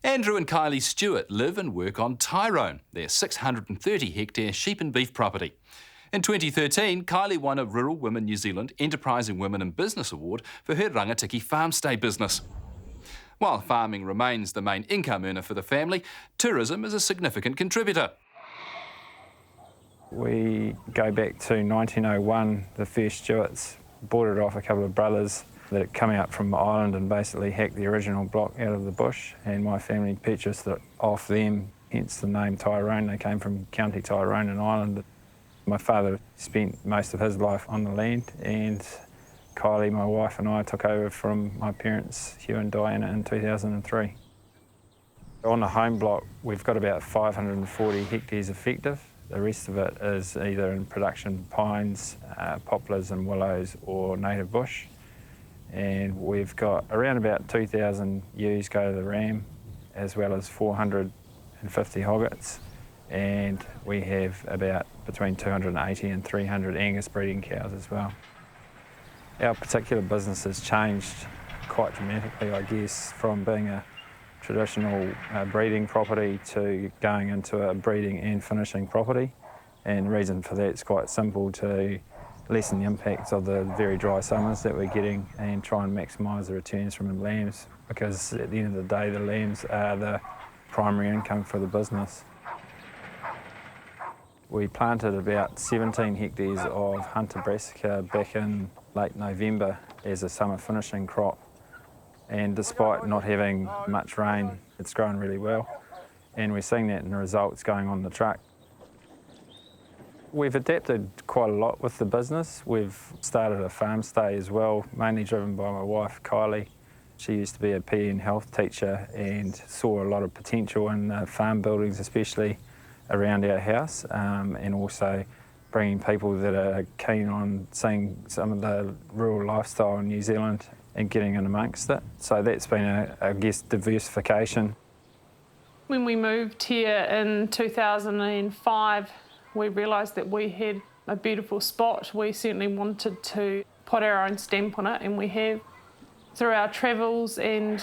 Andrew and Kylie Stewart live and work on Tyrone, their 630-hectare sheep and beef property. In 2013, Kylie won a Rural Women New Zealand Enterprising Women in Business Award for her Rangitikei Farmstay business. While farming remains the main income earner for the family, tourism is a significant contributor. We go back to 1901, the first Stewarts bought it off a couple of brothers that had come out from the island and basically hacked the original block out of the bush, and my family purchased it off them, hence the name Tyrone. They came from County Tyrone in Ireland. My father spent most of his life on the land, and Kylie, my wife, and I took over from my parents, Hugh and Diana, in 2003. On the home block, we've got about 540 hectares effective. The rest of it is either in production pines, poplars and willows, or native bush. And we've got around about 2,000 ewes go to the ram, as well as 450 hoggets. And we have about between 280 and 300 Angus breeding cows as well. Our particular business has changed quite dramatically, I guess, from being a traditional breeding property to going into a breeding and finishing property. And the reason for that is quite simple: to lessen the impacts of the very dry summers that we're getting and try and maximise the returns from the lambs, because at the end of the day the lambs are the primary income for the business. We planted about 17 hectares of hunter brassica back in late November as a summer finishing crop, and despite not having much rain, it's grown really well, and we're seeing that in the results going on the truck. We've adapted quite a lot with the business. We've started a farm stay as well, mainly driven by my wife, Kylie. She used to be a PE and health teacher and saw a lot of potential in the farm buildings, especially around our house, and also bringing people that are keen on seeing some of the rural lifestyle in New Zealand and getting in amongst it. So that's been, I guess, diversification. When we moved here in 2005, we realised that we had a beautiful spot. We certainly wanted to put our own stamp on it, and we have. Through our travels and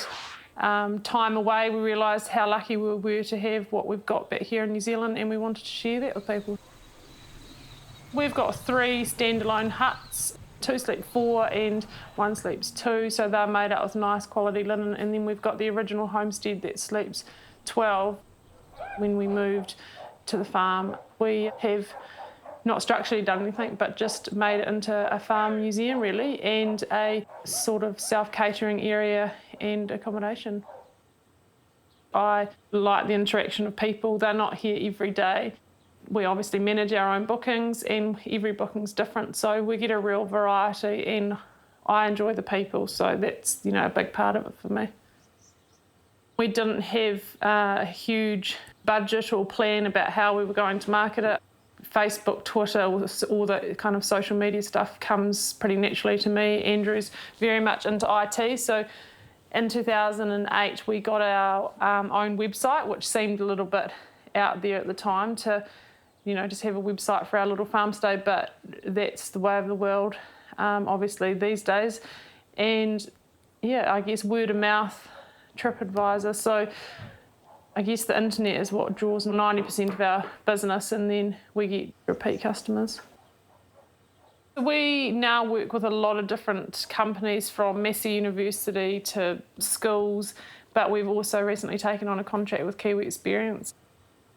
time away, we realised how lucky we were to have what we've got back here in New Zealand, and we wanted to share that with people. We've got 3 standalone huts, 2 sleep 4 and 1 sleeps 2, so they're made up with nice quality linen, and then we've got the original homestead that sleeps 12. When we moved to the farm, we have not structurally done anything, but just made it into a farm museum really, and a sort of self-catering area and accommodation. I like the interaction of people. They're not here every day. We obviously manage our own bookings, and every booking's different, so we get a real variety, and I enjoy the people, so that's, a big part of it for me. We didn't have a huge budget or plan about how we were going to market it. Facebook, Twitter, all the kind of social media stuff comes pretty naturally to me. Andrew's very much into IT, so in 2008 we got our own website, which seemed a little bit out there at the time to, just have a website for our little farm stay, but that's the way of the world, obviously, these days. And yeah, I guess word of mouth, TripAdvisor, so I guess the internet is what draws 90% of our business, and then we get repeat customers. We now work with a lot of different companies, from Massey University to schools, but we've also recently taken on a contract with Kiwi Experience.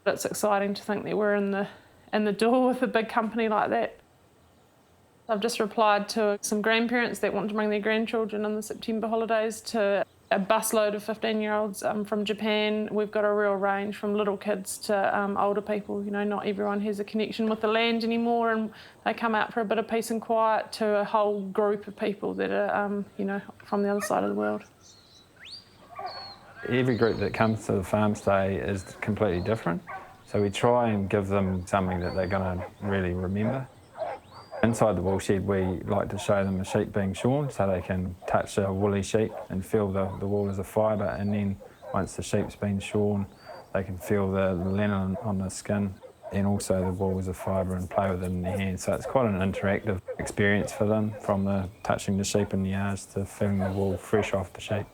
It's exciting to think that we're in the door with a big company like that. I've just replied to some grandparents that want to bring their grandchildren in the September holidays to a busload of 15-year-olds from Japan. We've got a real range from little kids to older people. Not everyone has a connection with the land anymore, and they come out for a bit of peace and quiet, to a whole group of people that are, from the other side of the world. Every group that comes to the farm stay is completely different, so we try and give them something that they're going to really remember. Inside the wool shed, we like to show them a sheep being shorn, so they can touch a woolly sheep and feel the wool as a fibre, and then once the sheep's been shorn, they can feel the linen on the skin, and also the wool as a fibre, and play with it in their hands. So it's quite an interactive experience for them, from the touching the sheep in the yards to feeling the wool fresh off the sheep.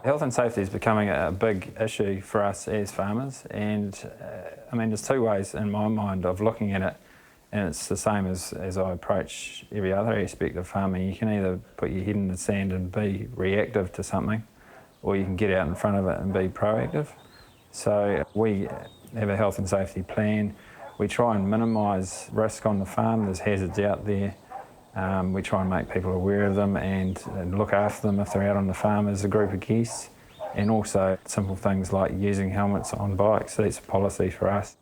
Health and safety is becoming a big issue for us as farmers, and I mean there's two ways in my mind of looking at it, and it's the same as I approach every other aspect of farming. You can either put your head in the sand and be reactive to something, or you can get out in front of it and be proactive. So we have a health and safety plan. We try and minimise risk on the farm. There's hazards out there. We try and make people aware of them and look after them if they're out on the farm as a group of guests. And also simple things like using helmets on bikes. That's a policy for us.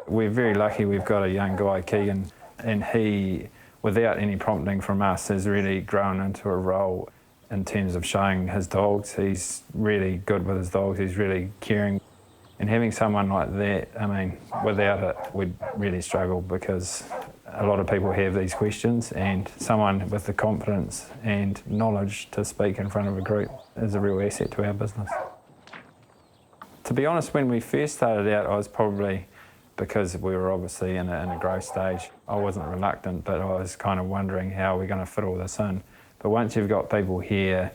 We're very lucky we've got a young guy, Keegan, and he, without any prompting from us, has really grown into a role in terms of showing his dogs. He's really good with his dogs, he's really caring. And having someone like that, I mean, without it, we'd really struggle because a lot of people have these questions, and someone with the confidence and knowledge to speak in front of a group is a real asset to our business. To be honest, when we first started out, I was probably, because we were obviously in a growth stage, I wasn't reluctant, but I was kind of wondering how we're going to fit all this in. But once you've got people here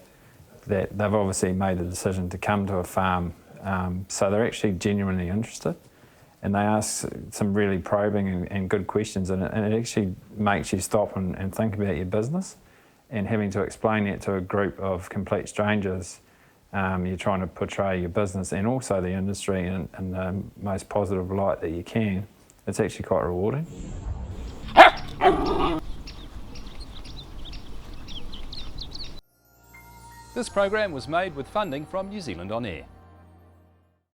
that they've obviously made the decision to come to a farm, so they're actually genuinely interested, and they ask some really probing and good questions, and it actually makes you stop and think about your business. And having to explain that to a group of complete strangers, you're trying to portray your business and also the industry in the most positive light that you can. It's actually quite rewarding. This program was made with funding from New Zealand On Air.